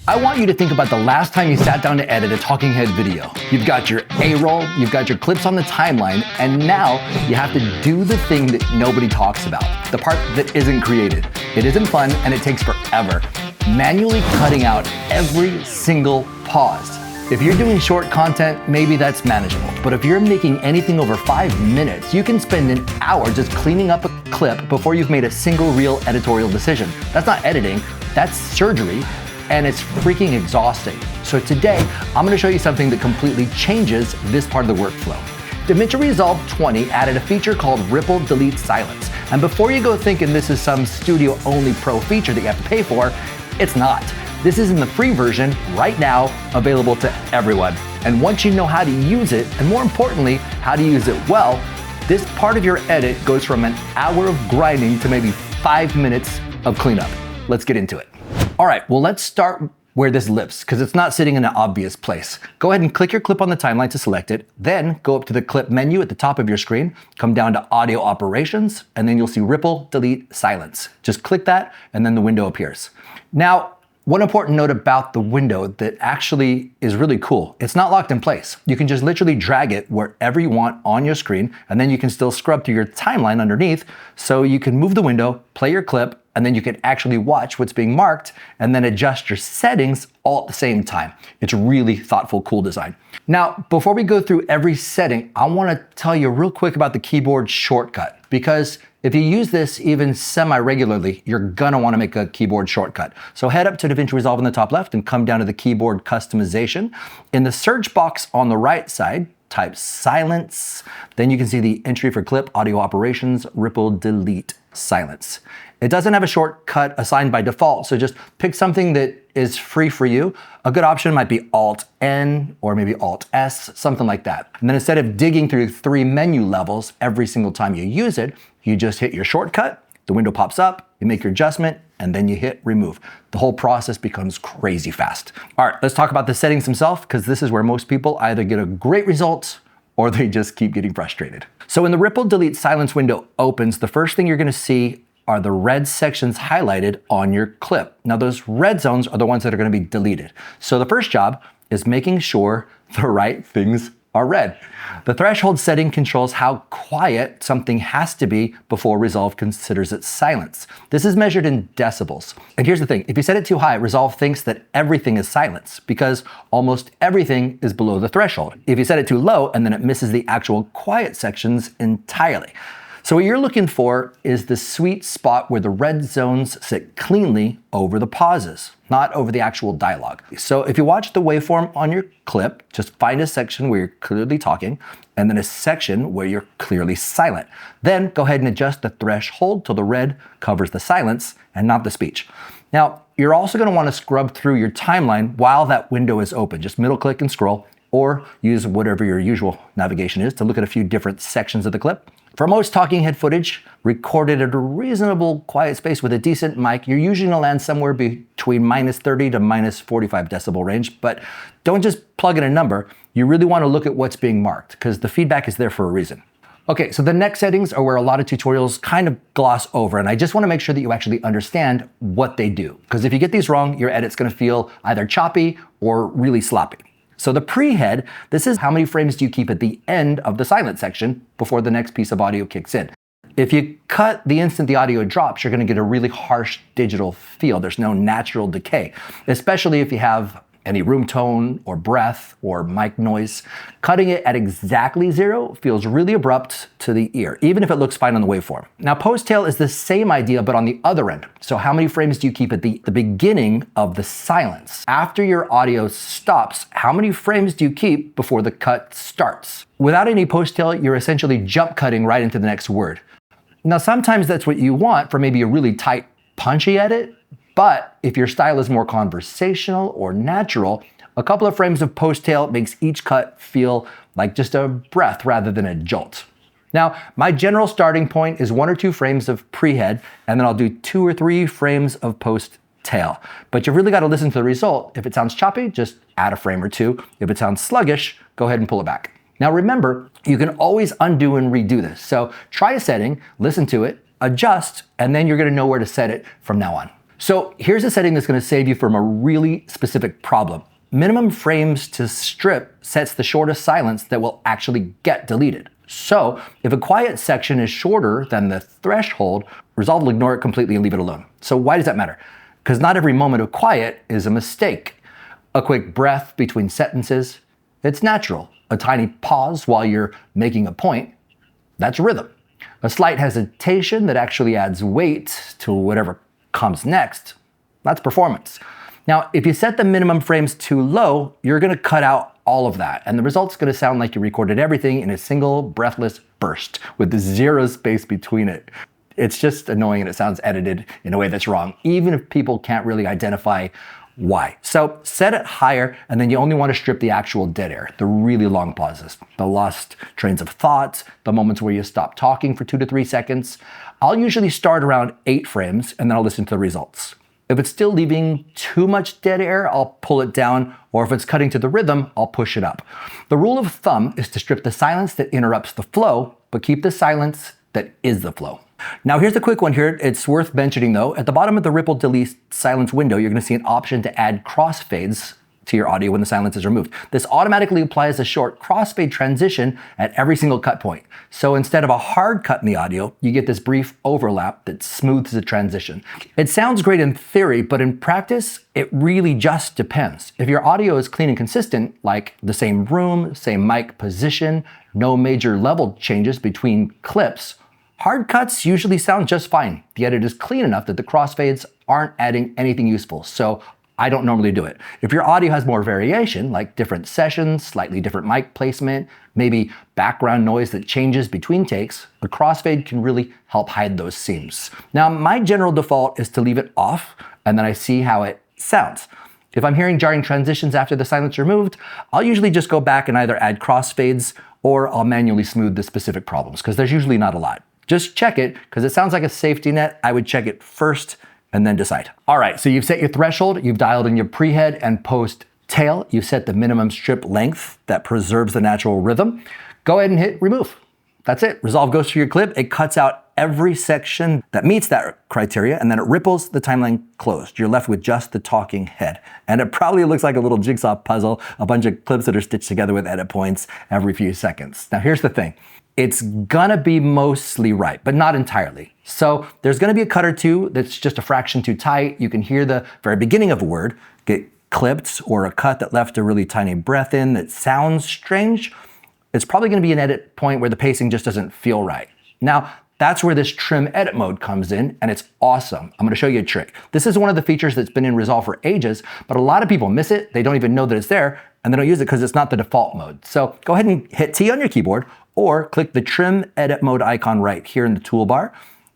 I want you to think about the last time you sat down to edit a talking head video. You've got your A-roll, you've got your clips on the timeline, and now you have to do the thing that nobody talks about, the part that isn't created. It isn't fun and it takes forever. Manually cutting out every single pause. If you're doing short content, maybe that's manageable. But if you're making anything over 5 minutes, you can spend an hour just cleaning up a clip before you've made a single real editorial decision. That's not editing, that's surgery. And it's freaking exhausting. So today, I'm gonna show you something that completely changes this part of the workflow. DaVinci Resolve 20 added a feature called Ripple Delete Silence. And before you go thinking this is some studio-only pro feature that you have to pay for, it's not. This is in the free version right now, available to everyone. And once you know how to use it, and more importantly, how to use it well, this part of your edit goes from an hour of grinding to maybe 5 minutes of cleanup. Let's get into it. All right, well, let's start where this lives, because it's not sitting in an obvious place. Go ahead and click your clip on the timeline to select it, then go up to the clip menu at the top of your screen, come down to Audio Operations, and then you'll see Ripple Delete Silence. Just click that, and then the window appears. Now, one important note about the window that actually is really cool, it's not locked in place. You can just literally drag it wherever you want on your screen, and then you can still scrub through your timeline underneath, so you can move the window, play your clip, and then you can actually watch what's being marked and then adjust your settings all at the same time. It's really thoughtful, cool design. Now, before we go through every setting, I wanna tell you real quick about the keyboard shortcut, because if you use this even semi-regularly, you're gonna wanna make a keyboard shortcut. So head up to DaVinci Resolve in the top left and come down to the keyboard customization. In the search box on the right side, type silence. Then you can see the entry for clip, audio operations, Ripple Delete Silence. It doesn't have a shortcut assigned by default, so just pick something that is free for you. A good option might be Alt-N or maybe Alt-S, something like that. And then instead of digging through 3 menu levels every single time you use it, you just hit your shortcut, the window pops up, you make your adjustment, and then you hit remove. The whole process becomes crazy fast. All right, let's talk about the settings themselves, because this is where most people either get a great result or they just keep getting frustrated. So when the Ripple Delete Silence window opens, the first thing you're gonna see are the red sections highlighted on your clip. Now those red zones are the ones that are gonna be deleted. So the first job is making sure the right things are red. The threshold setting controls how quiet something has to be before Resolve considers it silence. This is measured in decibels. And here's the thing, if you set it too high, Resolve thinks that everything is silence because almost everything is below the threshold. If you set it too low, and then it misses the actual quiet sections entirely. So what you're looking for is the sweet spot where the red zones sit cleanly over the pauses, not over the actual dialogue. So if you watch the waveform on your clip, just find a section where you're clearly talking, and then a section where you're clearly silent. Then go ahead and adjust the threshold till the red covers the silence and not the speech. Now, you're also gonna wanna scrub through your timeline while that window is open. Just middle click and scroll, or use whatever your usual navigation is to look at a few different sections of the clip. For most talking head footage recorded at a reasonable quiet space with a decent mic, you're usually gonna land somewhere between -30 to -45 decibel range, but don't just plug in a number. You really wanna look at what's being marked, because the feedback is there for a reason. Okay, so the next settings are where a lot of tutorials kind of gloss over, and I just wanna make sure that you actually understand what they do. Because if you get these wrong, your edit's gonna feel either choppy or really sloppy. So the pre-head, this is how many frames do you keep at the end of the silent section before the next piece of audio kicks in. If you cut the instant the audio drops, you're gonna get a really harsh digital feel. There's no natural decay, especially if you have any room tone or breath or mic noise. Cutting it at exactly 0 feels really abrupt to the ear, even if it looks fine on the waveform. Now, post-tail is the same idea, but on the other end. So how many frames do you keep at the beginning of the silence? After your audio stops, how many frames do you keep before the cut starts? Without any post-tail, you're essentially jump cutting right into the next word. Now, sometimes that's what you want for maybe a really tight, punchy edit, but if your style is more conversational or natural, a couple of frames of post-tail makes each cut feel like just a breath rather than a jolt. Now, my general starting point is 1 or 2 frames of pre-head, and then I'll do 2 or 3 frames of post-tail. But you've really got to listen to the result. If it sounds choppy, just add a frame or 2. If it sounds sluggish, go ahead and pull it back. Now remember, you can always undo and redo this. So try a setting, listen to it, adjust, and then you're gonna know where to set it from now on. So here's a setting that's going to save you from a really specific problem. Minimum frames to strip sets the shortest silence that will actually get deleted. So if a quiet section is shorter than the threshold, Resolve will ignore it completely and leave it alone. So why does that matter? Because not every moment of quiet is a mistake. A quick breath between sentences, it's natural. A tiny pause while you're making a point, that's rhythm. A slight hesitation that actually adds weight to whatever comes next, that's performance. Now, if you set the minimum frames too low, you're going to cut out all of that, and the result's going to sound like you recorded everything in a single breathless burst with zero space between it. It's just annoying and it sounds edited in a way that's wrong, even if people can't really identify why. So set it higher, and then you only want to strip the actual dead air, the really long pauses, the lost trains of thought, the moments where you stop talking for 2 to 3 seconds. I'll usually start around 8 frames, and then I'll listen to the results. If it's still leaving too much dead air, I'll pull it down, or if it's cutting to the rhythm, I'll push it up. The rule of thumb is to strip the silence that interrupts the flow, but keep the silence that is the flow. Now here's a quick one here. It's worth mentioning though. At the bottom of the ripple delete silence window, you're going to see an option to add crossfades to your audio when the silence is removed. This automatically applies a short crossfade transition at every single cut point. So instead of a hard cut in the audio, you get this brief overlap that smooths the transition. It sounds great in theory, but in practice, it really just depends. If your audio is clean and consistent, like the same room, same mic position, no major level changes between clips, hard cuts usually sound just fine. The edit is clean enough that the crossfades aren't adding anything useful. So I don't normally do it. If your audio has more variation, like different sessions, slightly different mic placement, maybe background noise that changes between takes, the crossfade can really help hide those seams. Now, my general default is to leave it off, and then I see how it sounds. If I'm hearing jarring transitions after the silence removed, I'll usually just go back and either add crossfades or I'll manually smooth the specific problems, because there's usually not a lot. Just check it, because it sounds like a safety net. I would check it first and then decide. All right, so you've set your threshold, you've dialed in your pre-head and post-tail, you've set the minimum strip length that preserves the natural rhythm. Go ahead and hit remove. That's it. Resolve goes through your clip, it cuts out every section that meets that criteria, and then it ripples the timeline closed. You're left with just the talking head. And it probably looks like a little jigsaw puzzle, a bunch of clips that are stitched together with edit points every few seconds. Now here's the thing. It's gonna be mostly right, but not entirely. So there's gonna be a cut or two that's just a fraction too tight. You can hear the very beginning of a word get clipped, or a cut that left a really tiny breath in that sounds strange. It's probably gonna be an edit point where the pacing just doesn't feel right. Now, that's where this trim edit mode comes in, and it's awesome. I'm gonna show you a trick. This is one of the features that's been in Resolve for ages, but a lot of people miss it. They don't even know that it's there, and they don't use it because it's not the default mode. So go ahead and hit T on your keyboard, or click the trim edit mode icon right here in the toolbar.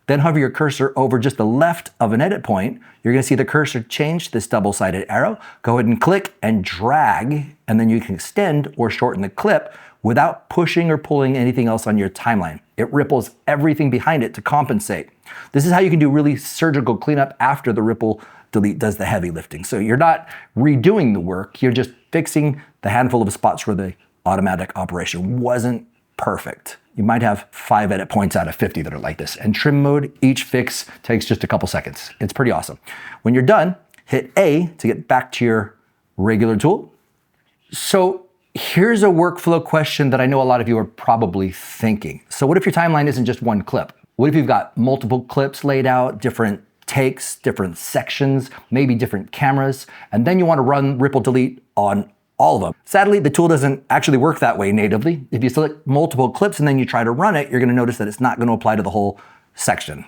Then hover your cursor over just the left of an edit point. You're gonna see the cursor change to this double-sided arrow. Go ahead and click and drag, and then you can extend or shorten the clip without pushing or pulling anything else on your timeline. It ripples everything behind it to compensate. This is how you can do really surgical cleanup after the ripple delete does the heavy lifting. So you're not redoing the work, you're just fixing the handful of spots where the automatic operation wasn't perfect. You might have 5 edit points out of 50 that are like this. And trim mode, each fix takes just a couple seconds. It's pretty awesome. When you're done, hit A to get back to your regular tool. So here's a workflow question that I know a lot of you are probably thinking. So what if your timeline isn't just one clip? What if you've got multiple clips laid out, different takes, different sections, maybe different cameras, and then you want to run ripple delete on all of them? Sadly, the tool doesn't actually work that way natively. If you select multiple clips and then you try to run it, you're going to notice that it's not going to apply to the whole section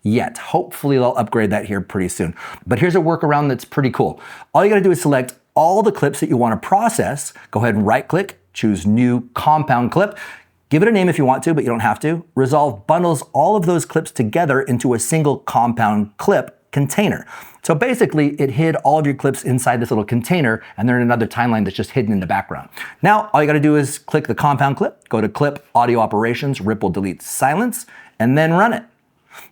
yet. Hopefully they'll upgrade that here pretty soon. But here's a workaround that's pretty cool. All you got to do is select all the clips that you want to process. Go ahead and right click, choose new compound clip. Give it a name if you want to, but you don't have to. Resolve bundles all of those clips together into a single compound clip container. So basically, it hid all of your clips inside this little container, and they're in another timeline that's just hidden in the background. Now, all you gotta do is click the compound clip, go to Clip, Audio Operations, Ripple Delete Silence, and then run it.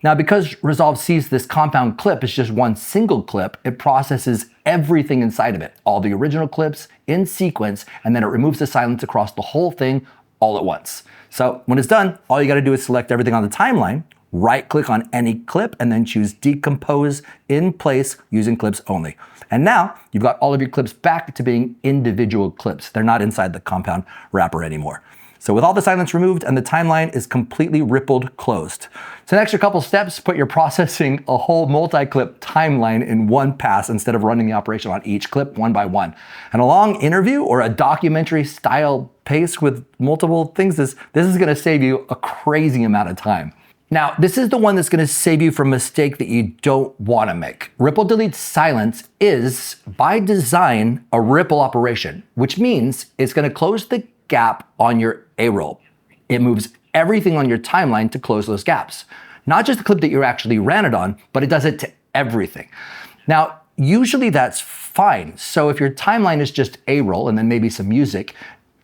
Now, because Resolve sees this compound clip is just one single clip, it processes everything inside of it, all the original clips in sequence, and then it removes the silence across the whole thing all at once. So when it's done, all you gotta do is select everything on the timeline, right-click on any clip, and then choose Decompose in place using clips only. And now you've got all of your clips back to being individual clips. They're not inside the compound wrapper anymore. So with all the silence removed and the timeline is completely rippled closed. So an extra couple steps, but you're processing a whole multi-clip timeline in one pass instead of running the operation on each clip one by one. And a long interview or a documentary style pace with multiple things, this is gonna save you a crazy amount of time. Now, this is the one that's gonna save you from a mistake that you don't wanna make. Ripple delete silence is, by design, a ripple operation, which means it's gonna close the gap on your A-roll. It moves everything on your timeline to close those gaps. Not just the clip that you actually ran it on, but it does it to everything. Now, usually that's fine. So if your timeline is just A-roll and then maybe some music,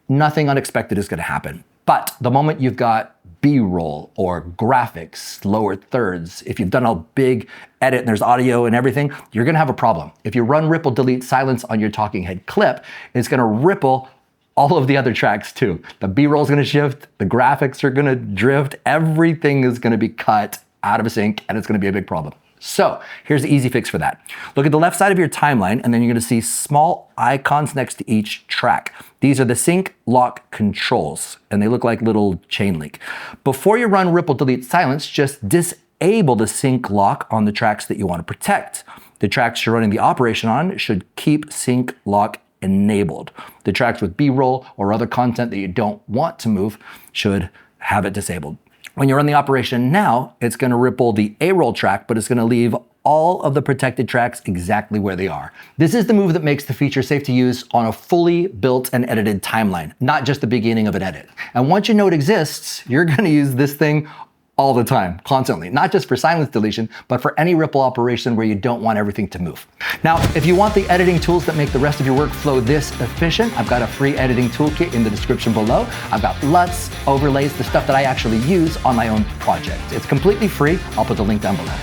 nothing unexpected is gonna happen. But the moment you've got B-roll or graphics, lower thirds, if you've done a big edit and there's audio and everything, you're gonna have a problem. If you run ripple delete silence on your talking head clip, it's gonna ripple all of the other tracks too. The B-roll is gonna shift, the graphics are gonna drift, everything is gonna be cut out of sync, and it's gonna be a big problem. So here's the easy fix for that. Look at the left side of your timeline, and then you're gonna see small icons next to each track. These are the sync lock controls, and they look like little chain link. Before you run ripple delete silence, just disable the sync lock on the tracks that you wanna protect. The tracks you're running the operation on should keep sync lock enabled. The tracks with B-roll or other content that you don't want to move should have it disabled. When you run the operation now, it's gonna ripple the A-roll track, but it's gonna leave all of the protected tracks exactly where they are. This is the move that makes the feature safe to use on a fully built and edited timeline, not just the beginning of an edit. And once you know it exists, you're gonna use this thing all the time, constantly, not just for silence deletion, but for any ripple operation where you don't want everything to move. Now, if you want the editing tools that make the rest of your workflow this efficient, I've got a free editing toolkit in the description below. I've got LUTs, overlays, the stuff that I actually use on my own project. It's completely free. I'll put the link down below.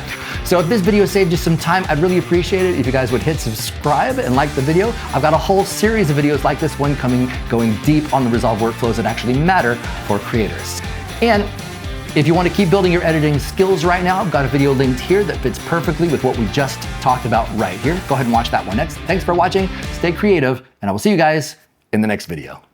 So if this video saved you some time, I'd really appreciate it if you guys would hit subscribe and like the video. I've got a whole series of videos like this one going deep on the Resolve workflows that actually matter for creators. And if you want to keep building your editing skills right now, I've got a video linked here that fits perfectly with what we just talked about right here. Go ahead and watch that one next. Thanks for watching, stay creative, and I will see you guys in the next video.